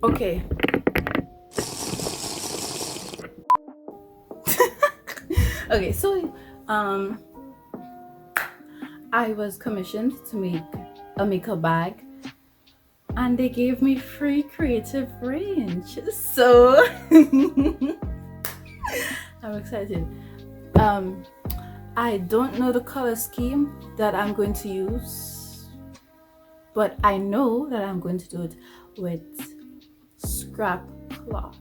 Okay. Okay, so I was commissioned to make a makeup bag and they gave me free creative range. So I'm excited. Um I don't know the color scheme that I'm going to use, but I know that I'm going to do it with scrap cloth.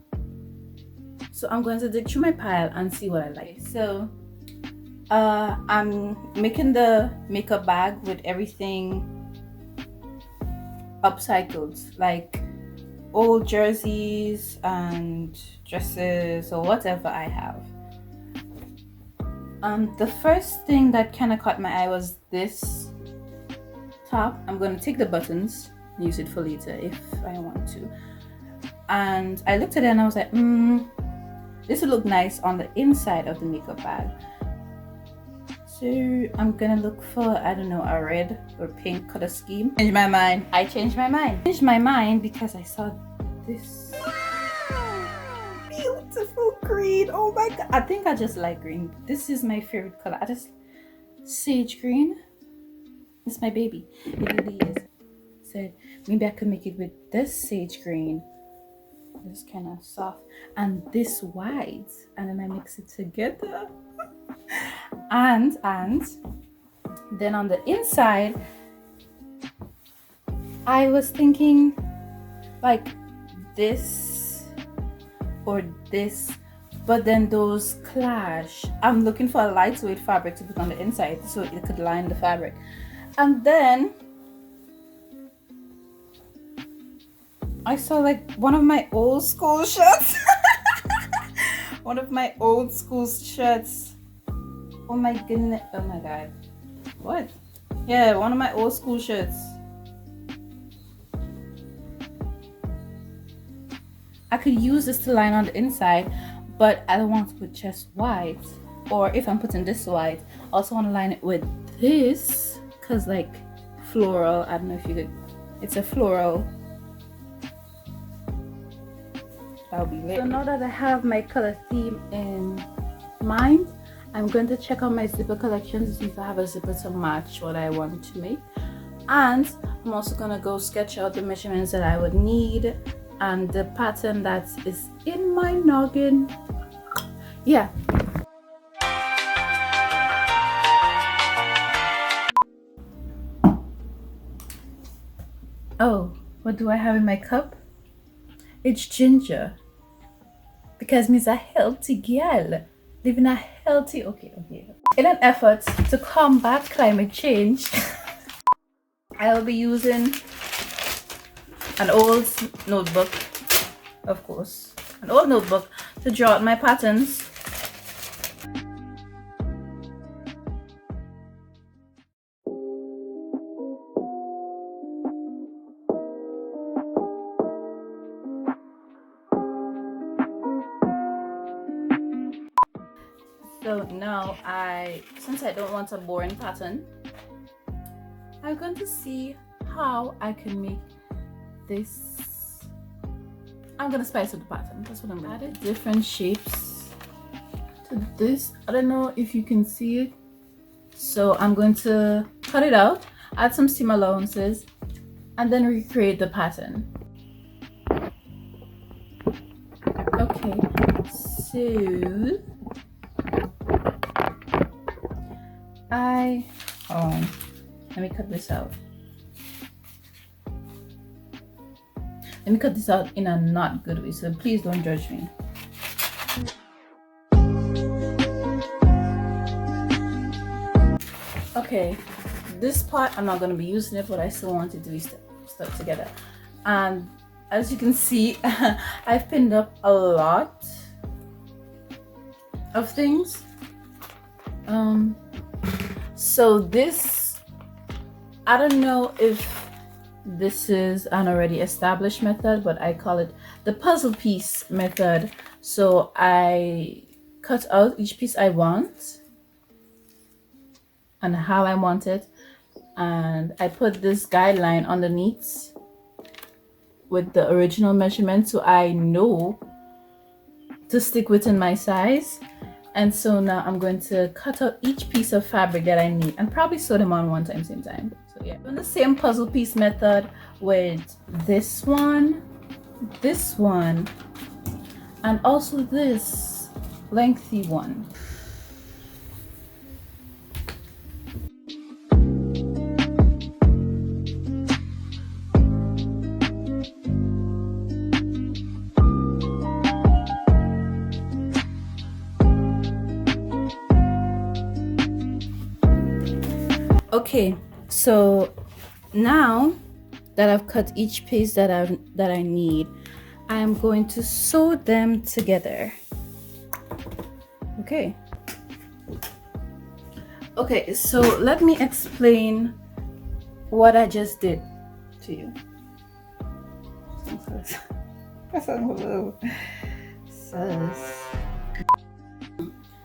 So I'm going to dig through my pile and see what I like. So I'm making the makeup bag with everything upcycled, like old jerseys and dresses or whatever I have. The first thing that kind of caught my eye was this top. I'm going to take the buttons and use it for later if I want to. And I looked at it and I was like, this would look nice on the inside of the makeup bag. So I'm gonna look for, I don't know, a red or pink color scheme. Changed my mind. I changed my mind. Changed my mind because I saw this beautiful green. Oh my god. I think I just like green. This is my favorite color. Sage green. It's my baby. It really is. So maybe I could make it with this sage green. This kind of soft. And this white. And then I mix it together. and then on the inside I was thinking like this or this, but then those clash. I'm looking for a lightweight fabric to put on the inside so it could line the fabric. And then I saw like one of my old school shirts. One of my old school shirts. Oh my goodness. Oh my god. What? Yeah, one of my old school shirts. I could use this to line on the inside, but I don't want to put just white. Or if I'm putting this white, I also want to line it with this, because like floral. I don't know if you could. It's a floral. That'll be lit. So now that I have my color theme in mind, I'm going to check out my zipper collection to see if I have a zipper to match what I want to make. And I'm also going to go sketch out the measurements that I would need and the pattern that is in my noggin. Yeah. Oh, what do I have in my cup? It's ginger. Because me's a healthy girl. Living a healthy, okay. In an effort to combat climate change, I'll be using an old notebook, of course, an old notebook to draw out my patterns. So now since I don't want a boring pattern, I'm going to see how I can make this. I'm gonna spice up the pattern. That's what I'm gonna add. Different shapes to this. I don't know if you can see it. So I'm going to cut it out, add some seam allowances, and then recreate the pattern. Okay, so let me cut this out. Let me cut this out in a not good way, so please don't judge me. Okay, this part I'm not going to be using it, but I still want it to be stuck together. And as you can see, I've pinned up a lot of things. So this, I don't know if this is an already established method, but I call it the puzzle piece method. So I cut out each piece I want and how I want it, and I put this guideline underneath with the original measurement, so I know to stick within my size. And so now I'm going to cut out each piece of fabric that I need and probably sew them on one time, same time. So yeah, doing the same puzzle piece method with this one, and also this lengthy one. Okay, so now that I've cut each piece that I need, I'm going to sew them together. Okay, so let me explain what I just did to you.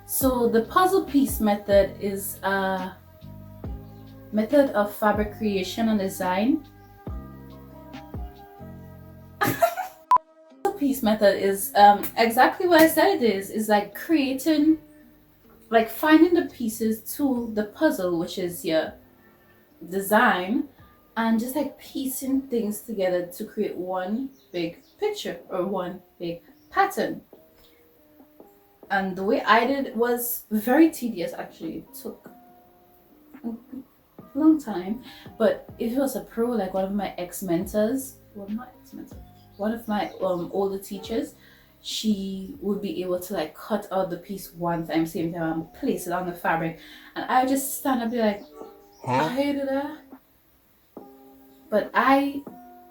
So the puzzle piece method is a method of fabric creation and design. Piece method is exactly what I said it is like creating, like finding the pieces to the puzzle, which is your design, and just like piecing things together to create one big picture or one big pattern. And the way I did it was very tedious, actually. It took a long time, but if it was a pro, like one of my ex-mentors, well, not ex-mentors, one of my older teachers, she would be able to like cut out the piece one time, same time, and place it on the fabric, and I would just stand up and be like, I hated that. But I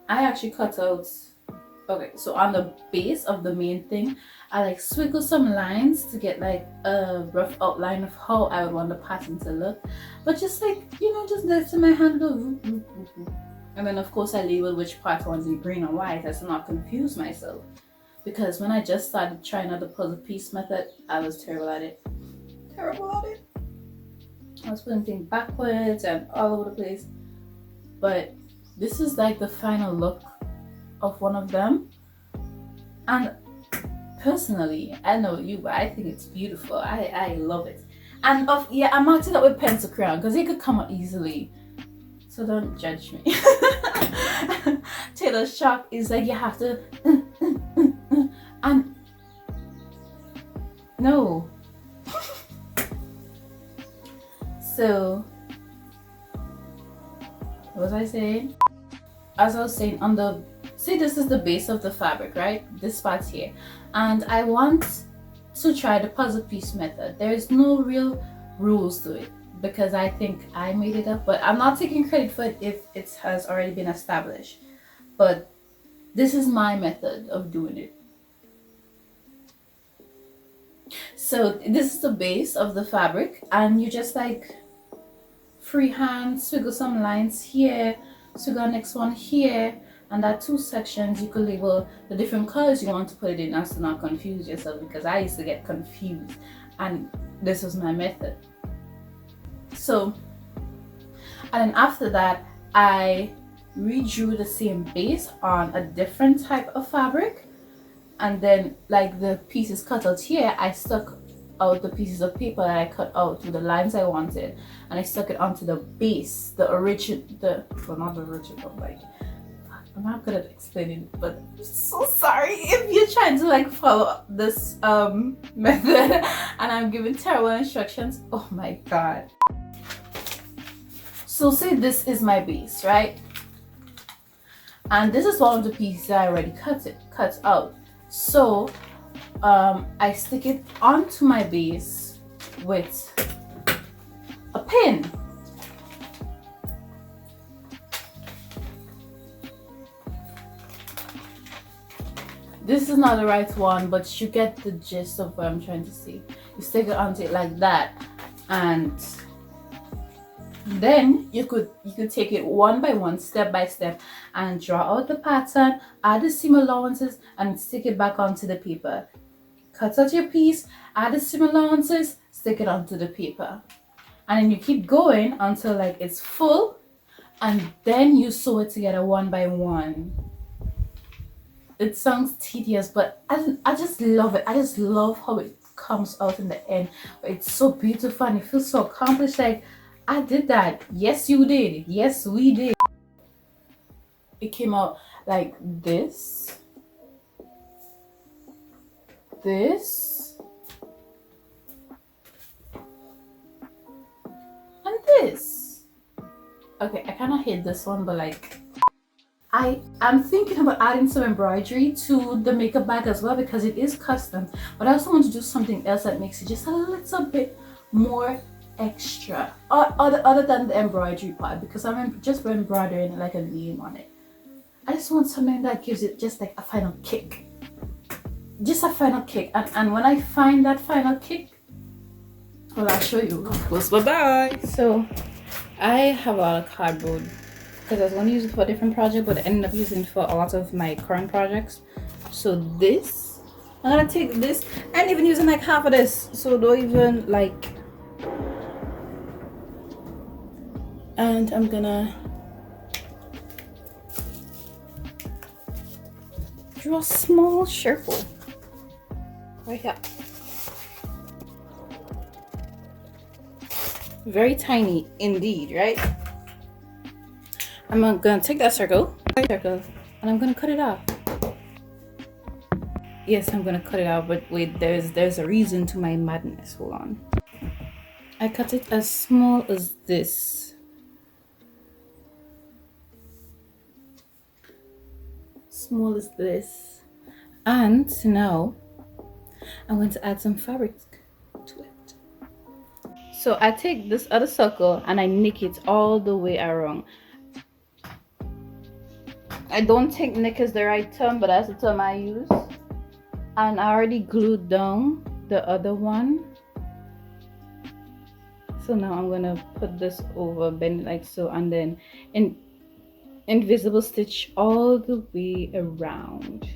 actually cut out, okay, so on the base of the main thing, I like swiggle some lines to get like a rough outline of how I would want the pattern to look, but just like, you know, just left in my hand, go. And then of course I labeled which part I wanted in green and white as to not confuse myself. Because when I just started trying out the puzzle piece method, I was terrible at it. I was putting things backwards and all over the place. But this is like the final look of one of them. And personally, I know you, but I think it's beautiful. I love it. And I marked it up with pencil crayon because it could come out easily. So don't judge me. Taylor's Shop is like you have to and no. So what was I saying? As I was saying, on the, see, this is the base of the fabric, right? This part here, and I want to try the puzzle piece method. There is no real rules to it, because I think I made it up, but I'm not taking credit for it if it has already been established. But this is my method of doing it. So this is the base of the fabric, and you just like freehand swiggle some lines here, swiggle next one here, and that two sections you could label the different colors you want to put it in as to not confuse yourself, because I used to get confused, and this was my method. So, and then after that, I redrew the same base on a different type of fabric, and then like the pieces cut out here, I stuck out the pieces of paper that I cut out with the lines I wanted, and I stuck it onto the base, the original, well, not the original, like, I'm not good at explaining, but I'm so sorry if you're trying to like follow this method and I'm giving terrible instructions. Oh my god. So say this is my base, right? And this is one of the pieces I already cut out. So I stick it onto my base with a pin. This is not the right one, but you get the gist of what I'm trying to say. You stick it onto it like that, and then you could take it one by one, step by step, and draw out the pattern, add the seam allowances, and stick it back onto the paper. Cut out your piece, add the seam allowances, stick it onto the paper, and then you keep going until like it's full, and then you sew it together one by one. it sounds tedious, but I just love it. I just love how it comes out in the end. It's so beautiful and it feels so accomplished. Like, I did that. Yes, you did. Yes, we did. It came out like this, this, and this. Okay, I kind of hate this one, but like, I'm thinking about adding some embroidery to the makeup bag as well because it is custom, but I also want to do something else that makes it just a little bit more extra, other than the embroidery part, because I'm just embroidering like a name on it. I just want something that gives it just like a final kick, just a final kick, and when I find that final kick, well, I'll show you. Bye bye. So I have a lot of cardboard because I was going to use it for a different project, but I ended up using it for a lot of my current projects. So this, I'm gonna take this and even using like half of this, so don't even like, and I'm gonna draw a small circle right here, very tiny indeed, right? I'm gonna take that circle, and I'm gonna cut it off. Yes, I'm gonna cut it out, but wait, there's a reason to my madness. Hold on. I cut it as small as this. Small as this. And now I'm going to add some fabric to it. So I take this other circle and I nick it all the way around. I don't think nick is the right term, but that's the term I use. And I already glued down the other one. So now I'm gonna put this over, bend it like so, and then invisible stitch all the way around.